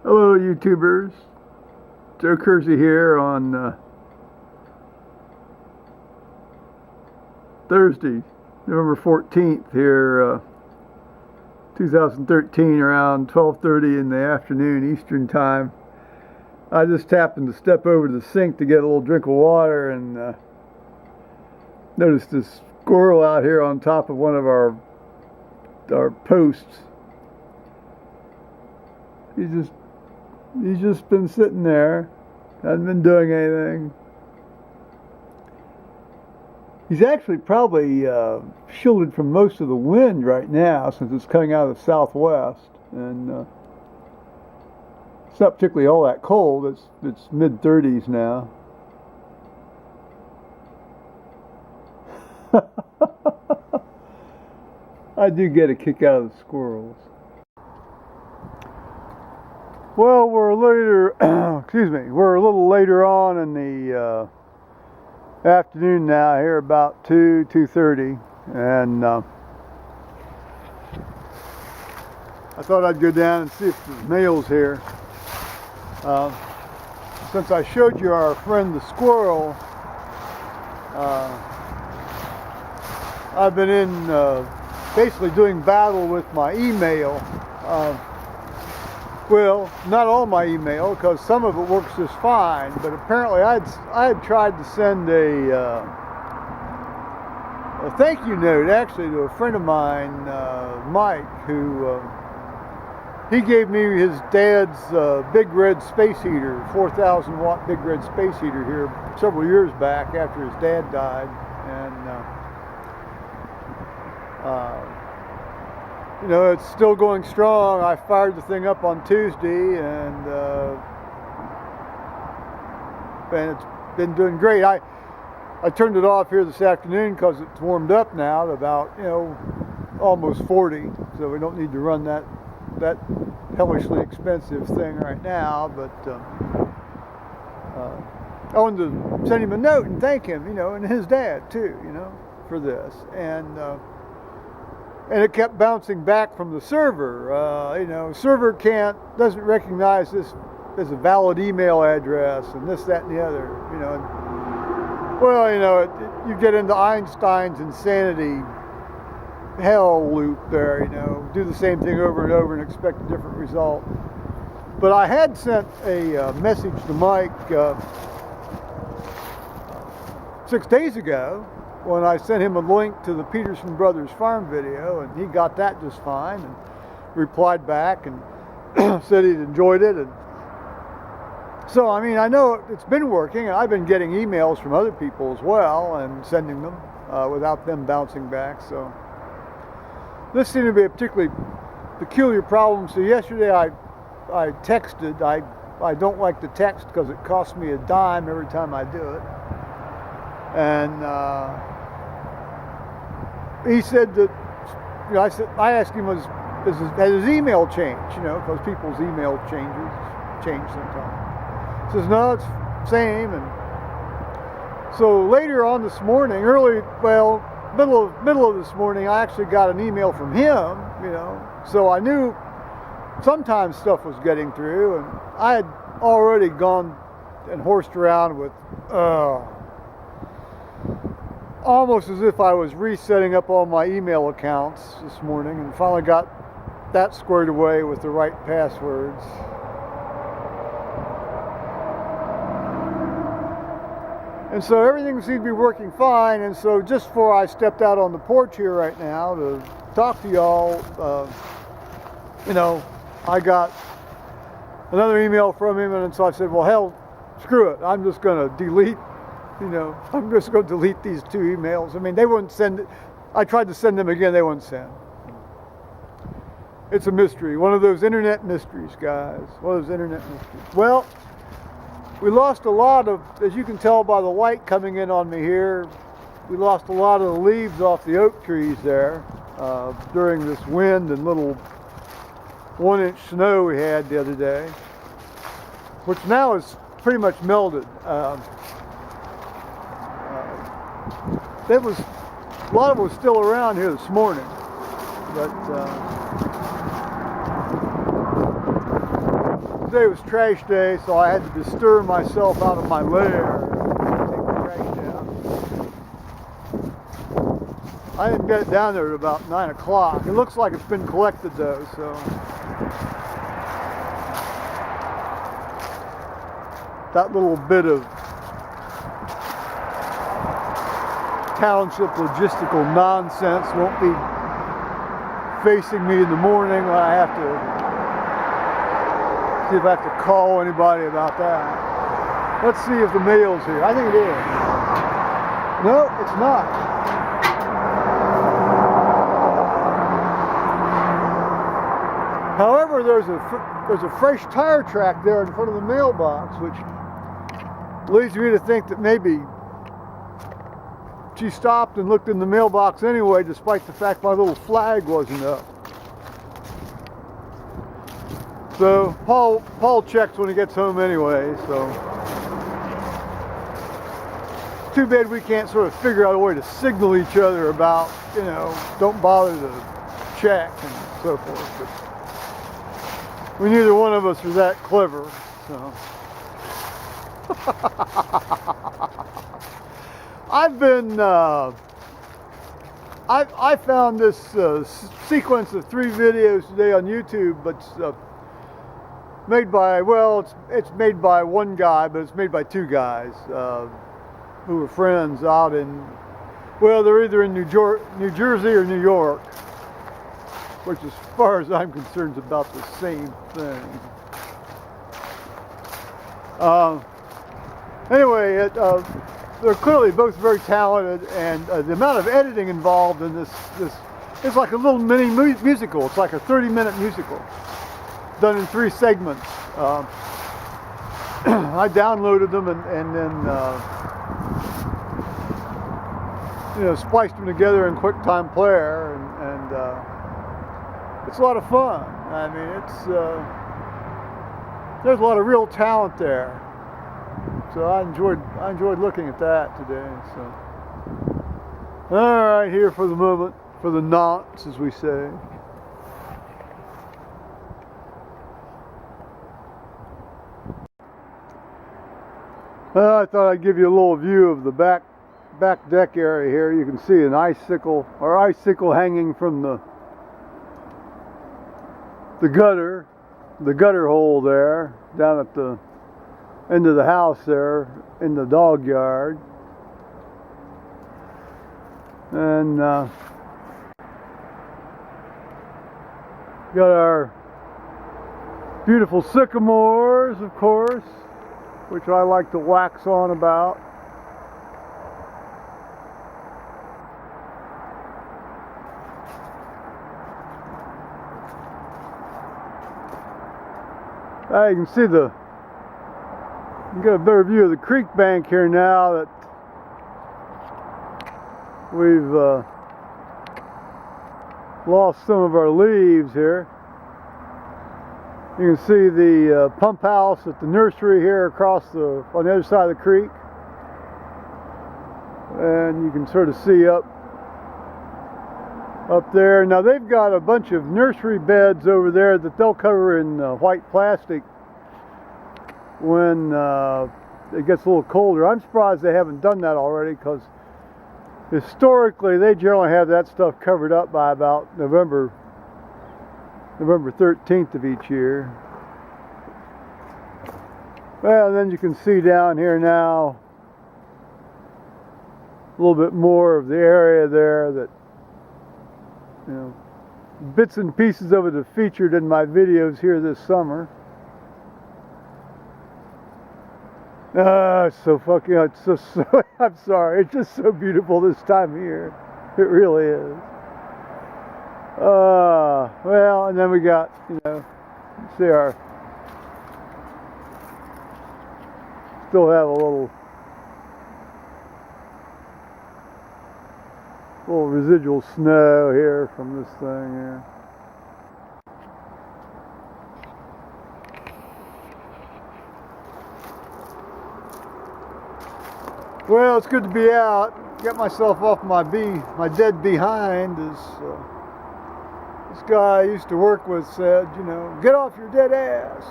Hello, YouTubers. Joe Kersey here on Thursday, November 14th here, 2013, around 12:30 in the afternoon Eastern Time. I just happened to step over to the sink to get a little drink of water and noticed this squirrel out here on top of one of our posts. He's just been sitting there, hasn't been doing anything. He's actually probably shielded from most of the wind right now since it's coming out of the southwest, and it's not particularly all that cold. It's mid-30s now. I do get a kick out of the squirrels. Well, we're we're a little later on in the afternoon now, here about 2:30, and I thought I'd go down and see if the mail's here. Since I showed you our friend the squirrel, I've been in basically doing battle with my email. Well, not all my email, because some of it works just fine, but apparently I had tried to send a thank you note actually to a friend of mine, Mike, who he gave me his dad's big red space heater, 4,000 watt big red space heater here several years back after his dad died, and you know, it's still going strong. I fired the thing up on Tuesday, and it's been doing great. I turned it off here this afternoon because it's warmed up now to about, you know, almost 40, so we don't need to run that hellishly expensive thing right now. But I wanted to send him a note and thank him, you know, and his dad too, you know, for this. And it kept bouncing back from the server. You know, server doesn't recognize this as a valid email address, and this, that, and the other. You know, well, you know, you get into Einstein's insanity hell loop there. You know, do the same thing over and over and expect a different result. But I had sent a message to Mike 6 days ago, when I sent him a link to the Peterson Brothers farm video, and he got that just fine and replied back and said he'd enjoyed it. And so, I mean, I know it's been working, and I've been getting emails from other people as well and sending them without them bouncing back. So this seemed to be a particularly peculiar problem. So yesterday I texted. I don't like to text because it costs me a dime every time I do it. And he said that, you know, I asked him, has his email changed, you know, because people's email change sometimes. He says, no, it's the same. And so later on this morning, middle of this morning, I actually got an email from him, you know, so I knew sometimes stuff was getting through, and I had already gone and horsed around with, almost as if I was resetting up all my email accounts this morning, and finally got that squared away with the right passwords. And so everything seemed to be working fine, and so just before I stepped out on the porch here right now to talk to y'all, you know, I got another email from him, and so I said, well, hell, screw it. I'm just going to delete. You know, I'm just going to delete these 2 emails. I mean, they wouldn't send it. I tried to send them again, they wouldn't send. It's a mystery. One of those internet mysteries, guys. One of those internet mysteries. Well, we lost a lot of, as you can tell by the light coming in on me here, we lost a lot of the leaves off the oak trees there during this wind and little 1-inch snow we had the other day, which now is pretty much melted. A lot of it was still around here this morning, but day was trash day, so I had to bestir myself out of my lair to take the trash down. I didn't get it down there at about 9 o'clock. It looks like it's been collected though, so. That little bit of township logistical nonsense won't be facing me in the morning when I have to see if I have to call anybody about that. Let's see if the mail's here. I think it is. No, it's not. However, there's a fresh tire track there in front of the mailbox, which leads me to think that maybe she stopped and looked in the mailbox anyway, despite the fact my little flag wasn't up. So Paul checks when he gets home anyway, so. Too bad we can't sort of figure out a way to signal each other about, you know, don't bother to check and so forth. But neither one of us are that clever, so. I've been, I found this sequence of 3 videos today on YouTube, but it's made by, well, it's made by one guy, but it's made by 2 guys who were friends out in, well, they're either in New Jersey or New York, which as far as I'm concerned is about the same thing. Anyway, they're clearly both very talented, and the amount of editing involved in this it's like a little mini musical. It's like a 30-minute musical done in 3 segments. I downloaded them and then you know, spliced them together in QuickTime Player, and it's a lot of fun. I mean, there's a lot of real talent there. So I enjoyed looking at that today. So, all right, here for the moment, for the nonce, as we say. I thought I'd give you a little view of the back deck area here. You can see an icicle hanging from the gutter hole there down at the end of the house there in the dog yard. And got our beautiful sycamores, of course, which I like to wax on about. You can see you get a better view of the creek bank here now that we've lost some of our leaves here. You can see the pump house at the nursery here across on the other side of the creek, and you can sort of see up there. Now they've got a bunch of nursery beds over there that they'll cover in white plastic when it gets a little colder. I'm surprised they haven't done that already, because historically they generally have that stuff covered up by about November 13th of each year. Well, and then you can see down here now a little bit more of the area there that, you know, bits and pieces of it have featured in my videos here this summer. It's so fucking, it's so I'm sorry, it's just so beautiful this time of year. It really is. Well, and then we got, you know, see still have a little residual snow here from this thing here. Well, it's good to be out. Get myself off my dead behind, as this guy I used to work with said, you know, get off your dead ass.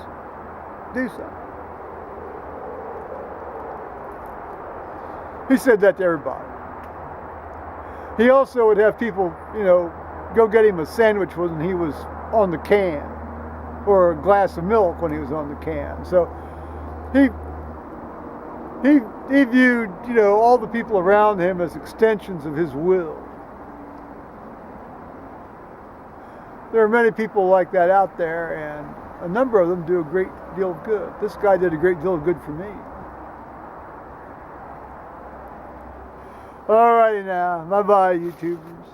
do something. He said that to everybody. He also would have people, go get him a sandwich when he was on the can, or a glass of milk when he was on the can. So he viewed, all the people around him as extensions of his will. There are many people like that out there, and a number of them do a great deal of good. This guy did a great deal of good for me. Alrighty now, bye-bye, YouTubers.